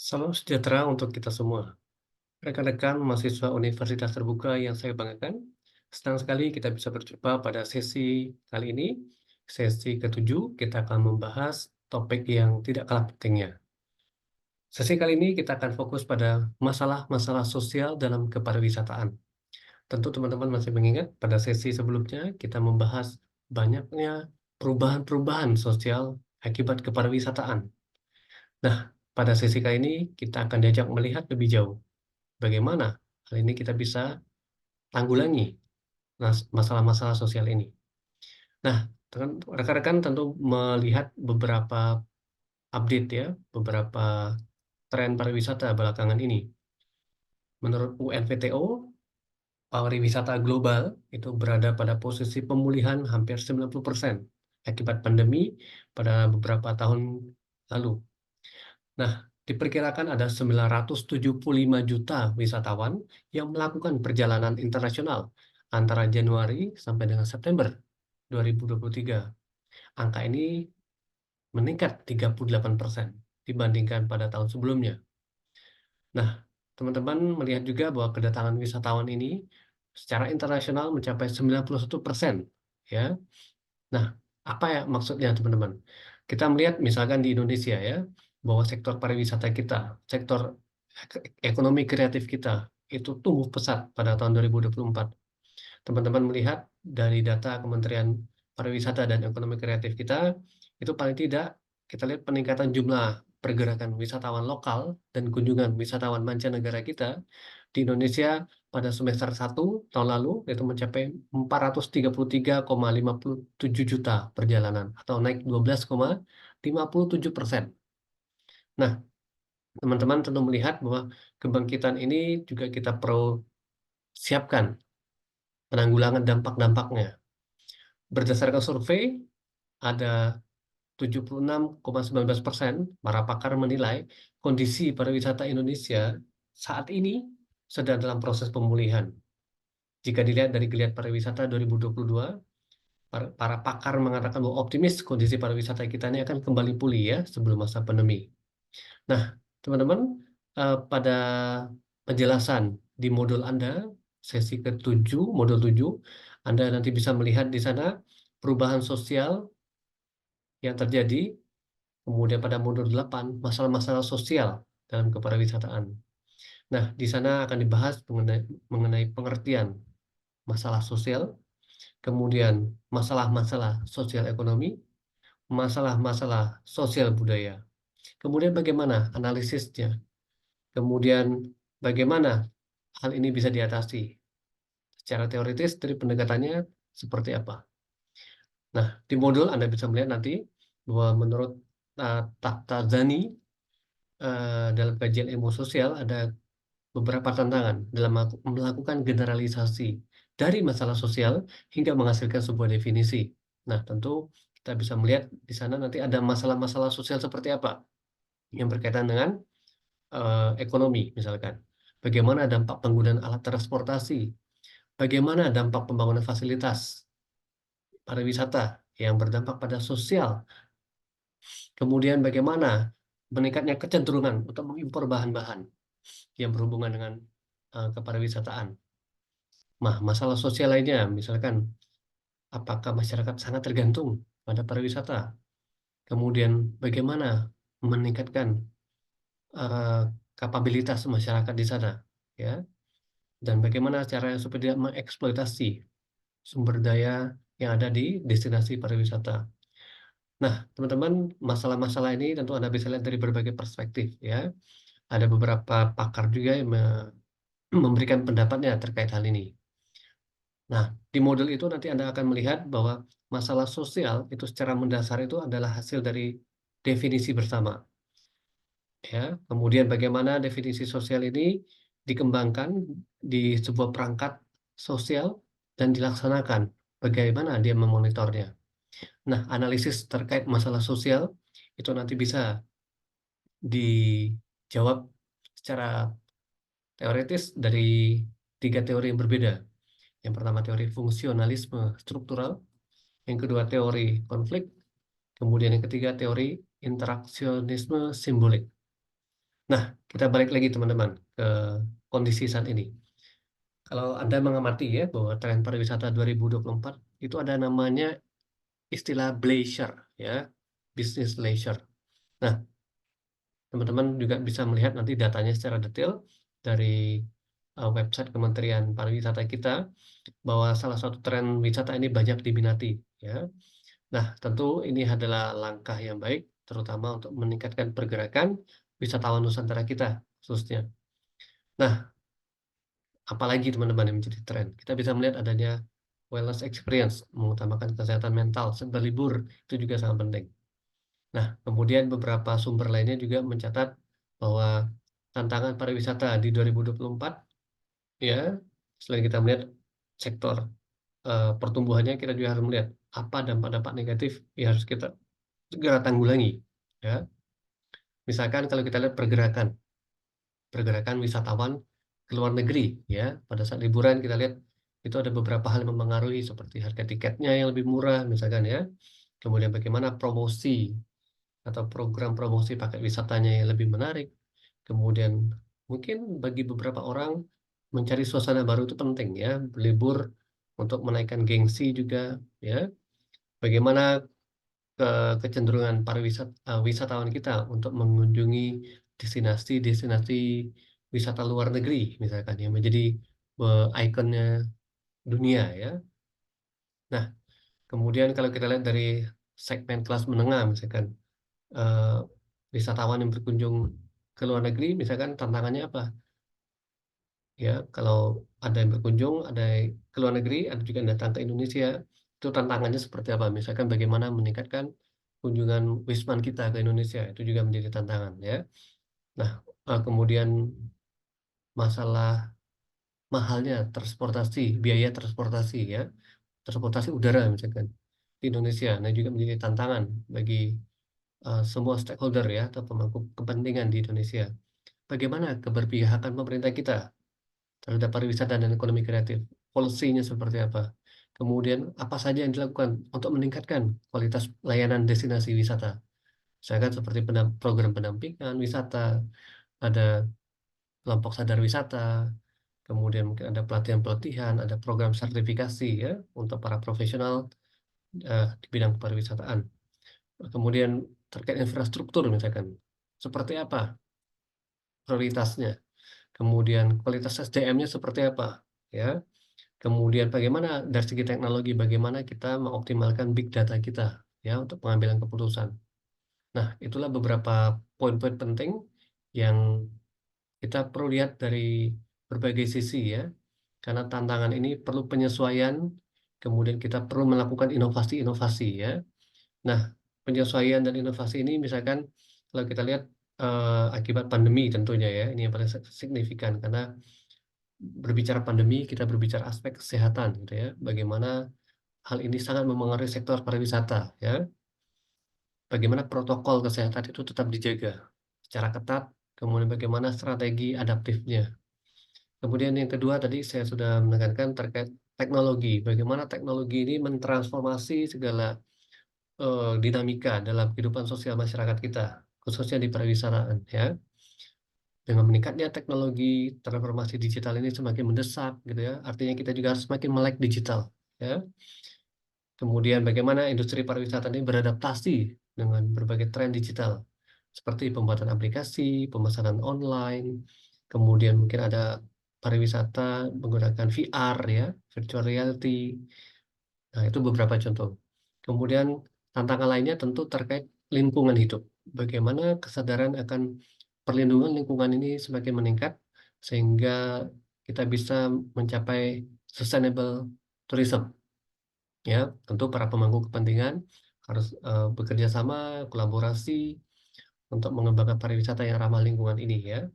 Salam sejahtera untuk kita semua. Rekan-rekan mahasiswa Universitas Terbuka yang saya banggakan, senang sekali kita bisa berjumpa pada sesi kali ini. Sesi ketujuh, kita akan membahas topik yang tidak kalah pentingnya. Sesi kali ini kita akan fokus pada masalah-masalah sosial dalam kepariwisataan. Tentu teman-teman masih mengingat pada sesi sebelumnya kita membahas banyaknya perubahan-perubahan sosial akibat kepariwisataan. Nah, pada sesi kali ini kita akan diajak melihat lebih jauh bagaimana hal ini kita bisa tanggulangi masalah-masalah sosial ini. Nah, rekan-rekan tentu melihat beberapa update ya, beberapa tren pariwisata belakangan ini. Menurut UNVTO, pariwisata global itu berada pada posisi pemulihan hampir 90% akibat pandemi pada beberapa tahun lalu. Nah, diperkirakan ada 975 juta wisatawan yang melakukan perjalanan internasional antara Januari sampai dengan September 2023. Angka ini meningkat 38% dibandingkan pada tahun sebelumnya. Nah, teman-teman melihat juga bahwa kedatangan wisatawan ini secara internasional mencapai 91%, ya. Nah, apa ya maksudnya teman-teman? Kita melihat misalkan di Indonesia ya, bahwa sektor pariwisata kita, sektor ekonomi kreatif kita itu tumbuh pesat pada tahun 2024. Teman-teman melihat dari data Kementerian Pariwisata dan Ekonomi Kreatif kita, itu paling tidak kita lihat peningkatan jumlah pergerakan wisatawan lokal dan kunjungan wisatawan mancanegara kita di Indonesia pada semester 1 tahun lalu itu mencapai 433,57 juta perjalanan atau naik 12,57%. Nah, teman-teman tentu melihat bahwa kebangkitan ini juga kita perlu siapkan penanggulangan dampak-dampaknya. Berdasarkan survei, ada 76,19% para pakar menilai kondisi pariwisata Indonesia saat ini sedang dalam proses pemulihan. Jika dilihat dari Geliat Pariwisata 2022, para pakar mengatakan bahwa optimis kondisi pariwisata kita ini akan kembali pulih ya sebelum masa pandemi. Nah, teman-teman, pada penjelasan di modul Anda, sesi ke-7, modul 7, Anda nanti bisa melihat di sana perubahan sosial yang terjadi. Kemudian pada modul 8, masalah-masalah sosial dalam kepariwisataan. Nah, di sana akan dibahas mengenai pengertian masalah sosial, kemudian masalah-masalah sosial ekonomi, masalah-masalah sosial budaya. Kemudian bagaimana analisisnya, kemudian bagaimana hal ini bisa diatasi. Secara teoritis dari pendekatannya seperti apa. Nah, di modul Anda bisa melihat nanti bahwa menurut Taftazani dalam kajian ilmu sosial ada beberapa tantangan dalam melakukan generalisasi dari masalah sosial hingga menghasilkan sebuah definisi. Nah, tentu kita bisa melihat di sana nanti ada masalah-masalah sosial seperti apa yang berkaitan dengan ekonomi, misalkan. Bagaimana dampak penggunaan alat transportasi, bagaimana dampak pembangunan fasilitas pariwisata yang berdampak pada sosial, kemudian bagaimana meningkatnya kecenderungan untuk mengimpor bahan-bahan yang berhubungan dengan kepariwisataan. Nah, masalah sosial lainnya, misalkan apakah masyarakat sangat tergantung pada pariwisata, kemudian bagaimana meningkatkan uh, kapabilitas masyarakat di sana, ya, dan bagaimana caranya supaya tidak mengeksploitasi sumber daya yang ada di destinasi pariwisata. Nah, teman-teman, masalah-masalah ini tentu Anda bisa lihat dari berbagai perspektif, ya. Ada beberapa pakar juga yang memberikan pendapatnya terkait hal ini. Nah, di modul itu nanti Anda akan melihat bahwa masalah sosial itu secara mendasar itu adalah hasil dari definisi bersama. Ya, kemudian bagaimana definisi sosial ini dikembangkan di sebuah perangkat sosial dan dilaksanakan. Bagaimana dia memonitornya. Nah, analisis terkait masalah sosial itu nanti bisa dijawab secara teoritis dari 3 teori yang berbeda. Yang pertama teori fungsionalisme struktural, yang kedua teori konflik, kemudian yang ketiga teori interaksionisme simbolik. Nah, kita balik lagi teman-teman ke kondisi saat ini. Kalau Anda mengamati ya bahwa tren pariwisata 2024 itu ada namanya istilah bleisure ya, business leisure. Nah, teman-teman juga bisa melihat nanti datanya secara detail dari website Kementerian Pariwisata kita bahwa salah satu tren wisata ini banyak diminati ya. Nah, tentu ini adalah langkah yang baik terutama untuk meningkatkan pergerakan wisatawan Nusantara kita khususnya. Nah, apalagi teman-teman yang menjadi tren. Kita bisa melihat adanya wellness experience, mengutamakan kesehatan mental, berlibur, itu juga sangat penting. Nah, kemudian beberapa sumber lainnya juga mencatat bahwa tantangan pariwisata di 2024, ya, selain kita melihat sektor pertumbuhannya, kita juga harus melihat apa dampak-dampak negatif yang harus kita segera tanggulangi. Ya, misalkan kalau kita lihat pergerakan wisatawan ke luar negeri, ya, pada saat liburan kita lihat itu ada beberapa hal yang mempengaruhi seperti harga tiketnya yang lebih murah, misalkan ya, kemudian bagaimana promosi atau program promosi paket wisatanya yang lebih menarik. Kemudian mungkin bagi beberapa orang mencari suasana baru itu penting ya, berlibur untuk menaikkan gengsi juga ya. Bagaimana kecenderungan wisatawan kita untuk mengunjungi destinasi-destinasi wisata luar negeri misalkan yang menjadi ikonnya dunia ya. Nah, kemudian kalau kita lihat dari segmen kelas menengah misalkan eh, wisatawan yang berkunjung ke luar negeri, misalkan tantangannya apa? Ya, kalau ada yang berkunjung, ada yang ke luar negeri, ada juga yang datang ke Indonesia, itu tantangannya seperti apa? Misalkan bagaimana meningkatkan kunjungan Wisman kita ke Indonesia, itu juga menjadi tantangan ya. Nah, kemudian masalah mahalnya transportasi, biaya transportasi ya, transportasi udara misalkan di Indonesia, nah juga menjadi tantangan bagi semua stakeholder ya atau pemangku kepentingan di Indonesia. Bagaimana keberpihakan pemerintah kita terhadap pariwisata dan ekonomi kreatif? Polisinya seperti apa? Kemudian apa saja yang dilakukan untuk meningkatkan kualitas layanan destinasi wisata? Misalkan seperti program pendampingan wisata, ada kelompok sadar wisata, kemudian mungkin ada pelatihan-pelatihan, ada program sertifikasi ya untuk para profesional di bidang pariwisataan. Kemudian terkait infrastruktur misalkan, seperti apa prioritasnya? Kemudian kualitas SDM-nya seperti apa? Ya. Kemudian bagaimana dari segi teknologi, bagaimana kita mengoptimalkan big data kita ya untuk pengambilan keputusan. Nah, itulah beberapa poin-poin penting yang kita perlu lihat dari berbagai sisi ya. Karena tantangan ini perlu penyesuaian, kemudian kita perlu melakukan inovasi-inovasi ya. Nah, penyesuaian dan inovasi ini misalkan kalau kita lihat akibat pandemi tentunya ya, ini yang paling signifikan karena berbicara pandemi kita berbicara aspek kesehatan gitu ya. Bagaimana hal ini sangat memengaruhi sektor pariwisata ya. Bagaimana protokol kesehatan itu tetap dijaga secara ketat, kemudian bagaimana strategi adaptifnya. Kemudian yang kedua tadi saya sudah menekankan terkait teknologi. Bagaimana teknologi ini mentransformasi segala dinamika dalam kehidupan sosial masyarakat kita, khususnya di pariwisataan ya. Dengan meningkatnya teknologi, transformasi digital ini semakin mendesak gitu ya. Artinya kita juga harus semakin melek digital ya. Kemudian bagaimana industri pariwisata ini beradaptasi dengan berbagai tren digital seperti pembuatan aplikasi, pemesanan online, kemudian mungkin ada pariwisata menggunakan VR ya, virtual reality. Nah, itu beberapa contoh. Kemudian tantangan lainnya tentu terkait lingkungan hidup. Bagaimana kesadaran akan perlindungan lingkungan ini semakin meningkat sehingga kita bisa mencapai sustainable tourism. Ya, tentu para pemangku kepentingan harus bekerja sama, kolaborasi untuk mengembangkan pariwisata yang ramah lingkungan ini ya.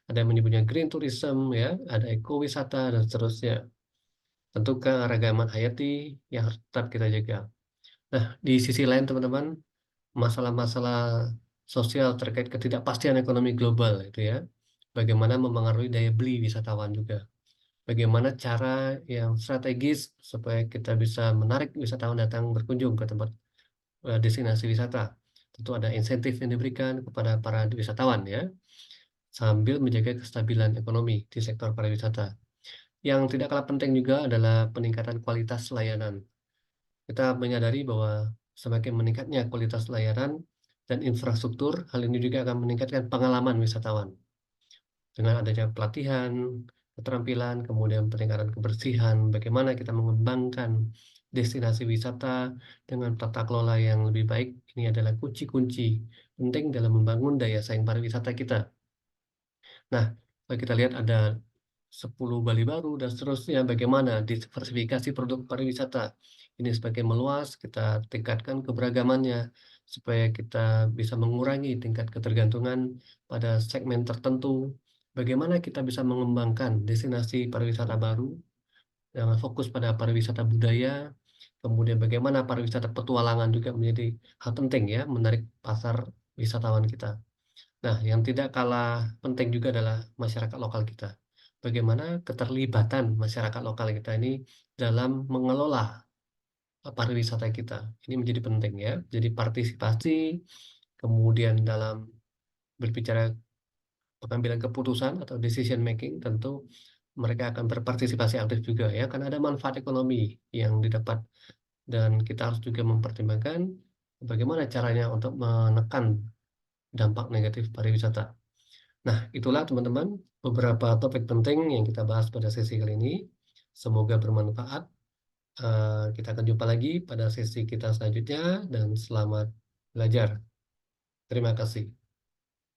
Ada yang menyebutnya green tourism ya, ada ekowisata dan seterusnya. Tentu keragaman hayati yang harus tetap kita jaga. Nah, di sisi lain teman-teman, masalah-masalah sosial terkait ketidakpastian ekonomi global itu ya. Bagaimana mempengaruhi daya beli wisatawan juga. Bagaimana cara yang strategis supaya kita bisa menarik wisatawan datang berkunjung ke tempat destinasi wisata. Tentu ada insentif yang diberikan kepada para wisatawan ya. sambil menjaga kestabilan ekonomi di sektor pariwisata. Yang tidak kalah penting juga adalah peningkatan kualitas layanan. Kita menyadari bahwa semakin meningkatnya kualitas layanan dan infrastruktur, hal ini juga akan meningkatkan pengalaman wisatawan. Dengan adanya pelatihan, keterampilan, kemudian peningkatan kebersihan, bagaimana kita mengembangkan destinasi wisata dengan tata kelola yang lebih baik, ini adalah kunci-kunci penting dalam membangun daya saing pariwisata kita. Nah, kalau kita lihat ada 10 Bali baru dan seterusnya, bagaimana diversifikasi produk pariwisata. Ini semakin meluas, kita tingkatkan keberagamannya, supaya kita bisa mengurangi tingkat ketergantungan pada segmen tertentu. Bagaimana kita bisa mengembangkan destinasi pariwisata baru, dengan fokus pada pariwisata budaya, kemudian bagaimana pariwisata petualangan juga menjadi hal penting ya, menarik pasar wisatawan kita. Nah, yang tidak kalah penting juga adalah masyarakat lokal kita. Bagaimana keterlibatan masyarakat lokal kita ini dalam mengelola pariwisata kita. Ini menjadi penting ya. Jadi partisipasi, kemudian dalam berbicara pengambilan keputusan atau decision making, tentu mereka akan berpartisipasi aktif juga ya, karena ada manfaat ekonomi yang didapat dan kita harus juga mempertimbangkan bagaimana caranya untuk menekan dampak negatif pariwisata. Nah, itulah teman-teman beberapa topik penting yang kita bahas pada sesi kali ini. Semoga bermanfaat. Kita akan jumpa lagi pada sesi kita selanjutnya dan selamat belajar. Terima kasih.